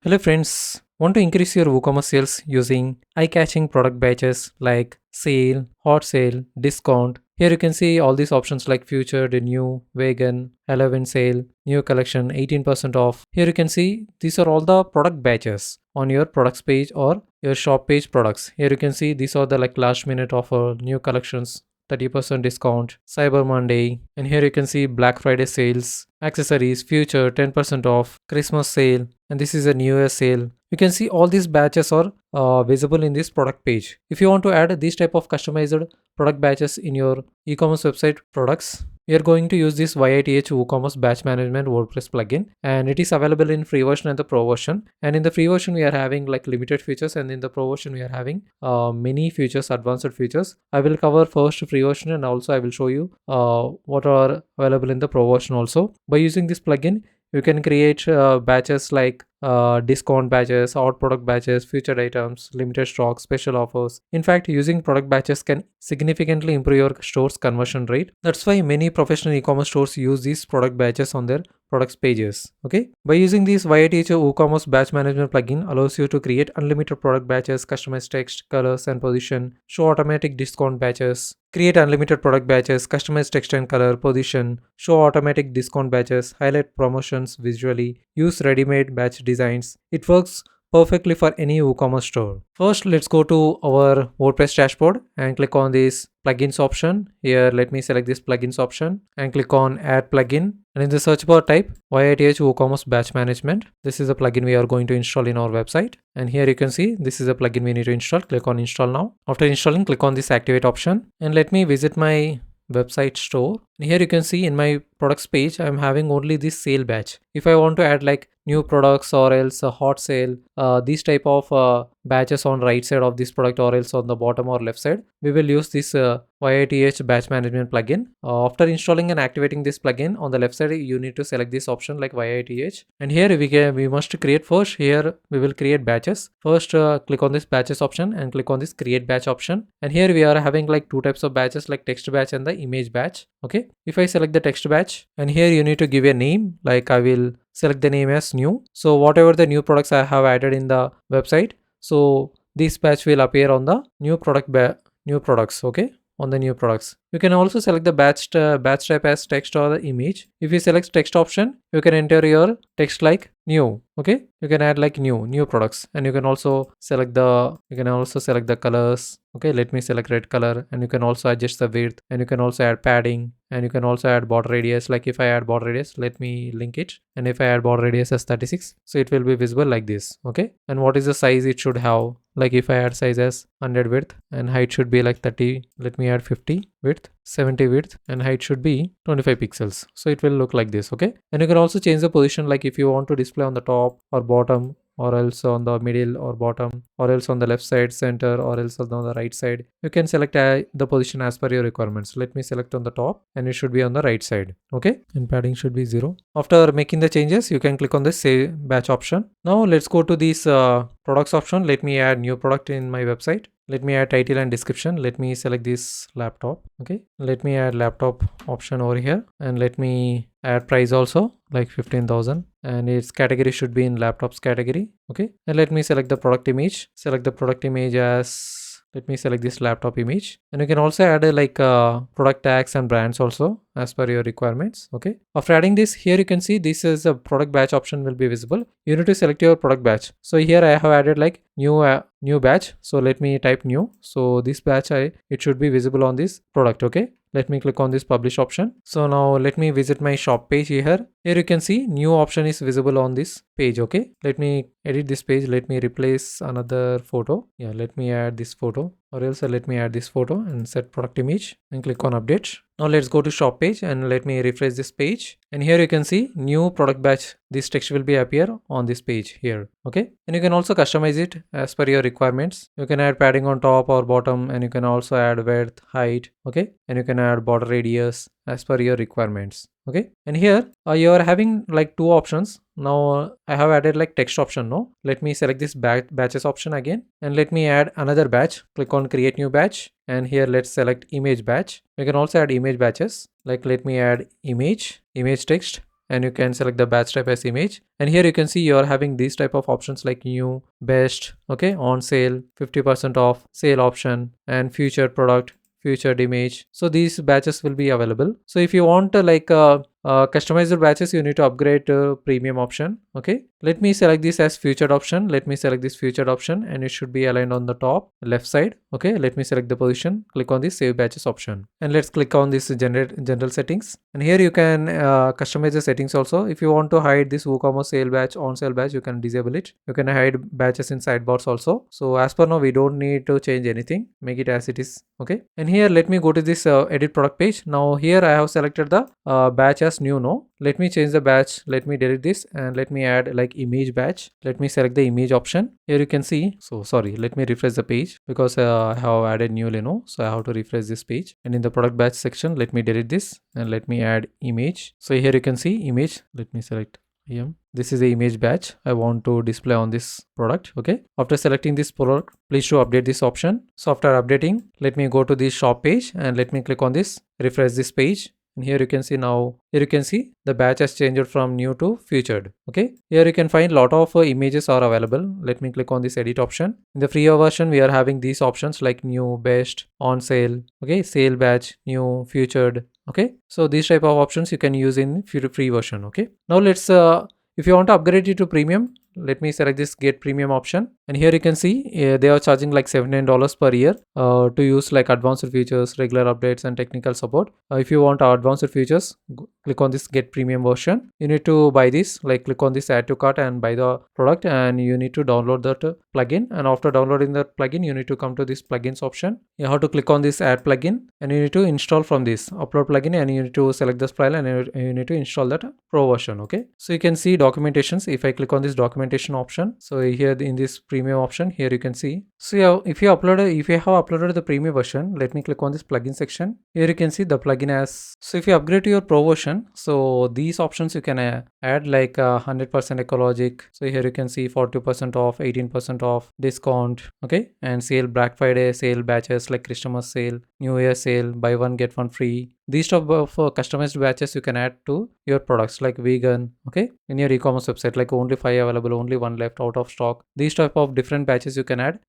Hello friends, want to increase your WooCommerce sales using eye-catching product badges like sale, hot sale, discount. Here you can see all these options like featured, new, vegan, Halloween sale, new collection, 18% off. Here you can see these are all the product badges on your products page or your shop page products. Here you can see these are the like last minute offer, new collections, 30% discount, Cyber Monday, and here you can see Black Friday sales, accessories, future, 10% off, Christmas sale, and this is a New Year sale. You can see all these badges are visible in this product page. If you want to add these type of customized product badges in your e-commerce website products, we are going to use this YITH WooCommerce Badge Management WordPress plugin, and it is available in free version and the pro version. And in the free version we are having like limited features, and in the pro version we are having many features, advanced features. I will cover first free version, and also I will show you what are available in the pro version also. By using this plugin, you can create badges like discount badges, out product badges, featured items, limited stock, special offers. In fact, using product badges can significantly improve your store's conversion rate. That's why many professional e-commerce stores use these product badges on their products pages. Okay, by using this YITH WooCommerce Badge Management plugin allows you to create unlimited product badges, customize text, colors and position, show automatic discount badges, create unlimited product badges, customize text and color, position, show automatic discount badges, highlight promotions visually, use ready-made badge designs. It works perfectly for any WooCommerce store. First, let's go to our WordPress dashboard and click on this plugins option. Here, let me select this plugins option and click on add plugin. And in the search bar, type YITH WooCommerce Batch Management. This is a plugin we are going to install in our website. And here you can see this is a plugin we need to install. Click on install now. After installing, click on this activate option and let me visit my website store. And here you can see in my products page I'm having only this sale batch. If I want to add like new products or else a hot sale, these type of batches on right side of this product or else on the bottom or left side, we will use this YITH batch management plugin. After installing and activating this plugin, on the left side you need to select this option like YITH, and here we must create first. Here we will create batches. First click on this batches option and click on this create batch option, and here we are having like two types of batches like text batch and the image batch. Okay, if I select the text batch, and here you need to give a name, like I will select the name as new. So whatever the new products I have added in the website, so this batch will appear on the new products. Okay, on the new products. You can also select the batch type as text or the image. If you select text option, you can enter your text like new. Okay, you can add like new products, and you can also select the colors. Okay, let me select red color, and you can also adjust the width, and you can also add padding, and you can also add border radius. Like if I add border radius, let me link it, and if I add border radius as 36, so it will be visible like this. Okay, and what is the size it should have? Like if I add size as 100 width and height should be like 30, let me add 50 width, 70 width, and height should be 25 pixels. So it will look like this. Okay, and you can also change the position, like if you want to display on the top or bottom, or else on the middle or bottom, or else on the left side, center, or else on the right side. You can select the position as per your requirements. Let me select on the top, and it should be on the right side. Okay, and padding should be 0. After making the changes, you can click on the save batch option. Now let's go to this products option. Let me add new product in my website. Let me add title and description. Let me select this laptop. Okay, let me add laptop option over here, and let me add price also like 15,000, and its category should be in laptops category. Okay, and let me select the product image. Select the product image as, let me select this laptop image, and you can also add like product tags and brands also as per your requirements. Okay, after adding this, here you can see this is a product batch option will be visible. You need to select your product batch. So here I have added like new batch. So let me type new. So this batch it should be visible on this product. Okay, let me click on this publish option. So now let me visit my shop page here. Here you can see new option is visible on this page. Okay, let me edit this page. Let me replace another photo. Yeah, let me add this photo, or else let me add this photo and set product image and click on update. Now let's go to shop page and let me refresh this page, and here you can see new product batch. This text will be appear on this page here. Okay, and you can also customize it as per your requirements. You can add padding on top or bottom, and you can also add width, height. Okay, and you can add border radius as per your requirements. Okay, and here you are having like two options. Now I have added like text option. No, let me select this batches option again, and let me add another batch. Click on create new batch, and here let's select image batch. You can also add image batches. Like let me add image text, and you can select the batch type as image. And here you can see you are having these type of options like new, best, okay, on sale, 50% off, sale option, and featured product, featured image. So these batches will be available. So if you want customized batches, you need to upgrade to premium option. Okay, let me select this as featured option. Let me select this featured option, and it should be aligned on the top left side. Okay, let me select the position, click on this save batches option, and let's click on this general settings. And here you can customize the settings also. If you want to hide this WooCommerce sale batch, on sale batch, you can disable it. You can hide batches in sidebars also. So as per now, we don't need to change anything, make it as it is. Okay, and here let me go to this edit product page. Now here I have selected the batch as new. No, let me change the batch, let me delete this, and let me add like image batch. Let me select the image option. Here you can see, so sorry, let me refresh the page because I have added new Leno, so I have to refresh this page. And in the product batch section, let me delete this and let me add image. So here you can see image. Let me select this is the image batch I want to display on this product. Okay, after selecting this product, please to update this option. So after updating, let me go to this shop page and let me click on this, refresh this page. And here you can see now, here you can see the batch has changed from new to featured. Okay, here you can find lot of images are available. Let me click on this edit option. In the free version, we are having these options like new, best, on sale, okay, sale batch, new, featured. Okay, so these type of options you can use in free version. Okay, now let's if you want to upgrade it to premium, let me select this get premium option. And here you can see they are charging like $79 per year to use like advanced features, regular updates, and technical support. If you want advanced features, click on this get premium version. You need to buy this, like click on this add to cart and buy the product, and you need to download that plugin. And after downloading that plugin, you need to come to this plugins option. You have to click on this add plugin, and you need to install from this upload plugin, and you need to select this file, and you need to install that pro version. Okay, so you can see documentations. If I click on this documentation option, so here in this premium option, here you can see. So yeah, if you have uploaded the premium version, let me click on this plugin section. Here you can see the plugin as. So if you upgrade to your pro version, so these options you can add like 100% ecologic. So here you can see 40% off, 18% off, discount, okay, and sale, Black Friday sale batches like Christmas sale, New Year sale, buy one get one free. These type of customized batches you can add to your products like vegan, okay, in your e-commerce website, like only 5 available, only 1 left, out of stock. These type of different batches you can add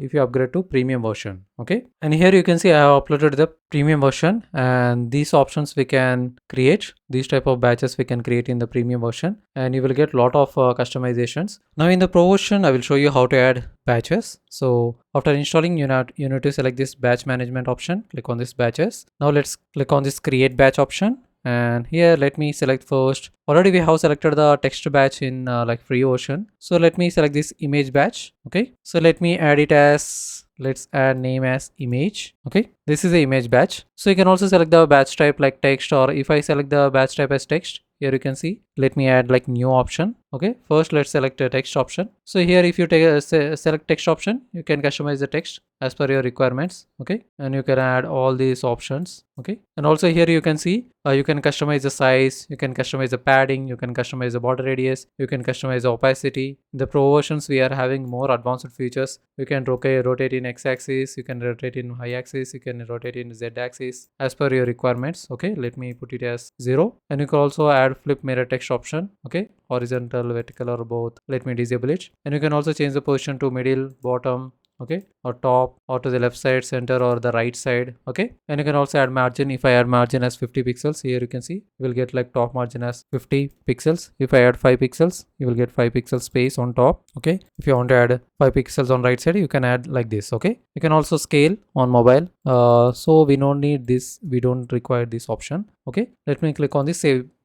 if you upgrade to premium version. Okay, and here you can see I have uploaded the premium version, and these options we can create. These type of batches we can create in the premium version, and you will get lot of customizations. Now in the pro version, I will show you how to add batches. So after installing, you need to select this batch management option, click on this batches. Now let's click on this create batch option, and here let me select first. Already we have selected the text batch in like free version, so let me select this image batch. Okay, so let me add it as, let's add name as image. Okay, this is the image batch. So you can also select the batch type like text, or if I select the batch type as text, here you can see, let me add like new option. Okay, first let's select a text option. So here if you take select text option, you can customize the text as per your requirements. Okay, and you can add all these options. Okay, and also here you can see you can customize the size, you can customize the padding, you can customize the border radius, you can customize the opacity. In the pro versions, we are having more advanced features. You can rotate in x-axis, you can rotate in y-axis, you can rotate in z-axis as per your requirements. Okay, let me put it as 0, and you can also add flip mirror text option. Okay, horizontal, vertical, or both. Let me disable it, and you can also change the position to middle, bottom, okay, or top, or to the left side, center, or the right side. Okay, and you can also add margin. If I add margin as 50 pixels, here you can see you will get like top margin as 50 pixels. If I add 5 pixels, you will get 5 pixel space on top. Okay, if you want to add 5 pixels on right side, you can add like this. Okay, you can also scale on mobile, so we don't need this, we don't require this option. Okay, let me click on this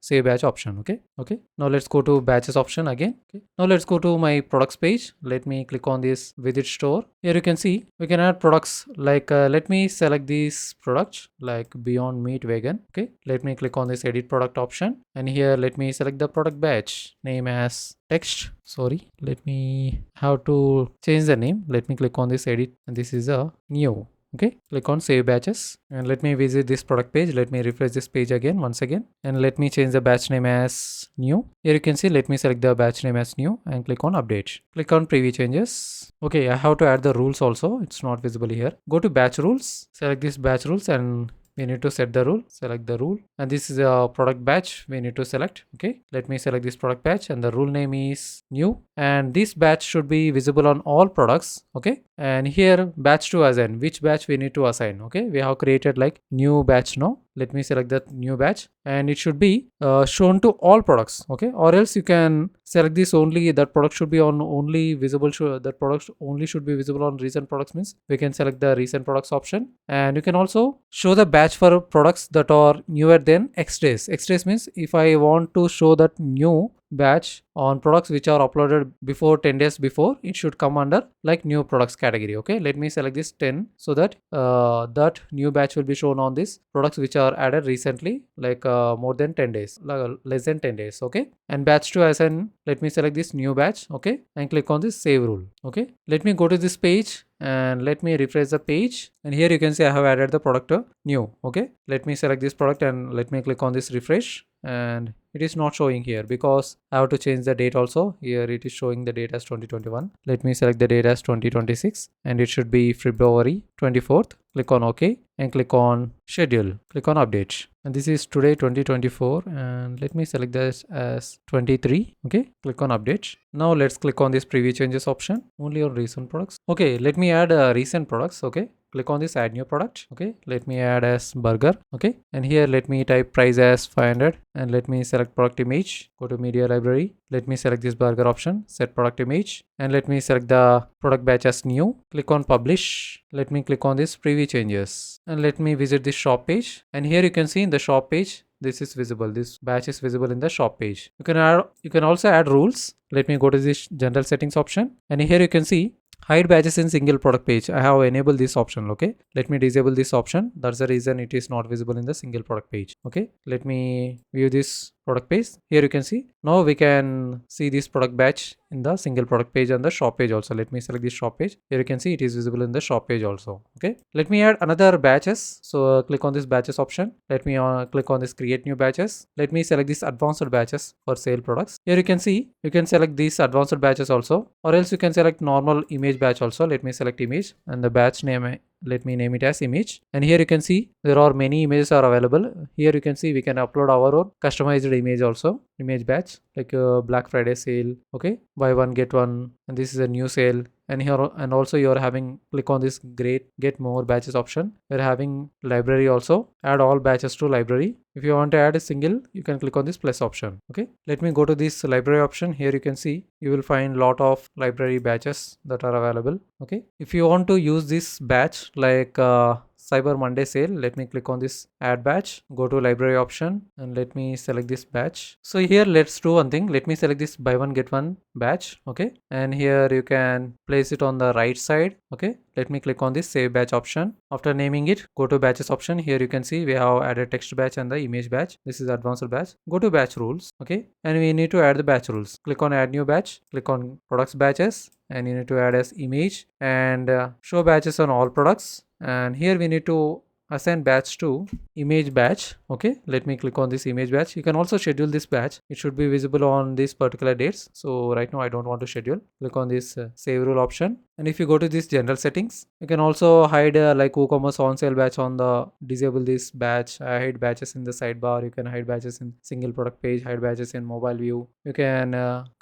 save batch option. Okay, now let's go to batches option again. Okay, now let's go to my products page. Let me click on this widget store. Here you can see we can add products like let me select these products like Beyond Meat Vegan. Okay, let me click on this edit product option, and here let me select the product batch name as text. Sorry, let me have to change the name. Let me click on this edit, and this is a new. Okay, click on save batches, and let me visit this product page. Let me refresh this page again once again, and let me change the batch name as new. Here you can see, let me select the batch name as new and click on update. Click on preview changes. Okay, I have to add the rules also. It's not visible here. Go to batch rules, select this batch rules, and we need to set the rule, select the rule, and this is a product batch we need to select. Okay, let me select this product batch, and the rule name is new, and this batch should be visible on all products. Okay, and here batch to assign, which batch we need to assign. Okay, we have created like new batch now. Let me select that new batch, and it should be shown to all products. Okay, or else you can select this only, that product should be on only visible, that product only should be visible on recent products, means we can select the recent products option. And you can also show the batch for products that are newer than X days. X days means if I want to show that new batch on products which are uploaded before 10 days before, it should come under like new products category. Okay, let me select this 10 so that that new batch will be shown on this products which are added recently, like more than 10 days, like less than 10 days. Okay, and batch to assign, let me select this new batch. Okay, and click on this save rule. Okay, let me go to this page and let me refresh the page, and here you can see I have added the product new. Okay, let me select this product and let me click on this refresh, and it is not showing here because I have to change the date also. Here it is showing the date as 2021. Let me select the date as 2026, and it should be February 24th. Click on OK and click on schedule. Click on update, and this is today 2024, and let me select this as 23. Okay, click on update. Now let's click on this preview changes option only on recent products. Okay, let me add recent products. Okay, click on this add new product. Okay, let me add as burger. Okay, and here let me type price as 500, and let me select product image. Go to media library, let me select this burger option, set product image, and let me select the product batch as new. Click on publish. Let me click on this preview changes, and let me visit this shop page, and here you can see in the shop page this is visible, this batch is visible in the shop page. You can also add rules. Let me go to this general settings option, and here you can see hide batches in single product page. I have enabled this option. Okay, let me disable this option. That's the reason it is not visible in the single product page. Okay, let me view this product page. Here you can see now we can see this product batch in the single product page and the shop page also. Let me select this shop page. Here you can see it is visible in the shop page also. Okay, let me add another batches. So click on this batches option. Let me click on this create new batches. Let me select this advanced batches for sale products. Here you can see you can select these advanced batches also, or else you can select normal image batch also. Let me select image, and the batch name, let me name it as image, and here you can see there are many images are available. Here you can see we can upload our own customized image also, image batch, like Black Friday sale. Okay, buy one get one, and this is a new sale. And here, and also you are having, click on this great get more batches option. You're having library also, add all batches to library. If you want to add a single, you can click on this plus option. Okay, let me go to this library option. Here you can see you will find lot of library batches that are available. Okay, if you want to use this batch like Cyber Monday sale, let me click on this add batch, go to library option, and let me select this batch. So here let's do one thing. Let me select this buy one get one batch. Okay, and here you can place it on the right side. Okay, let me click on this save batch option. After naming it, go to batches option. Here you can see we have added text batch and the image batch. This is advanced batch. Go to batch rules. Okay, and we need to add the batch rules. Click on add new batch, click on products batches, and you need to add as image, and show batches on all products. And here we need to assign batch to image batch. Okay, let me click on this image batch. You can also schedule this batch. It should be visible on these particular dates. So right now I don't want to schedule. Click on this save rule option, and if you go to this general settings, you can also hide like WooCommerce on sale batch on the disable this batch. Hide batches in the sidebar. You can hide batches in single product page, hide batches in mobile view. You can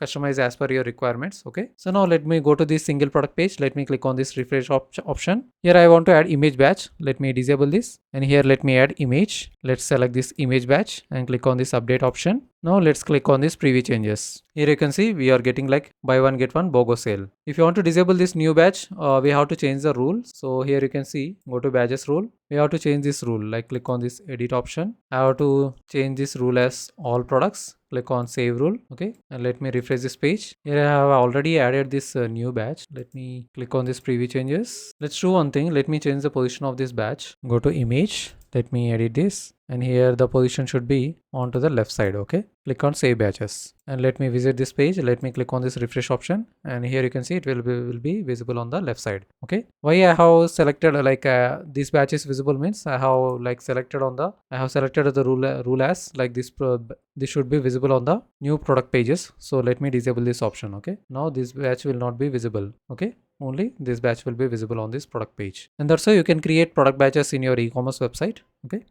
customize as per your requirements. Okay, so now let me go to this single product page. Let me click on this refresh option. Here I want to add image batch. Let me disable this, and here let me add image. Let's select this image batch and click on this update option. Now let's click on this preview changes. Here you can see we are getting like buy one get one BOGO sale. If you want to disable this new batch, we have to change the rules. So here you can see go to badges rule. We have to change this rule, like click on this edit option. I have to change this rule as all products. Click on save rule. Okay, and let me refresh this page. Here I have already added this new batch. Let me click on this preview changes. Let's do one thing. Let me change the position of this batch. Go to image. Let me edit this, and here the position should be onto the left side. Okay, click on save batches, and let me visit this page. Let me click on this refresh option, and here you can see it will be visible on the left side. Okay, why I have selected like this batch is visible means I have like selected the rule as like this this should be visible on the new product pages. So let me disable this option. Okay, now this batch will not be visible. Okay, only this badge will be visible on this product page. And that's how you can create product badges in your e-commerce website. Okay.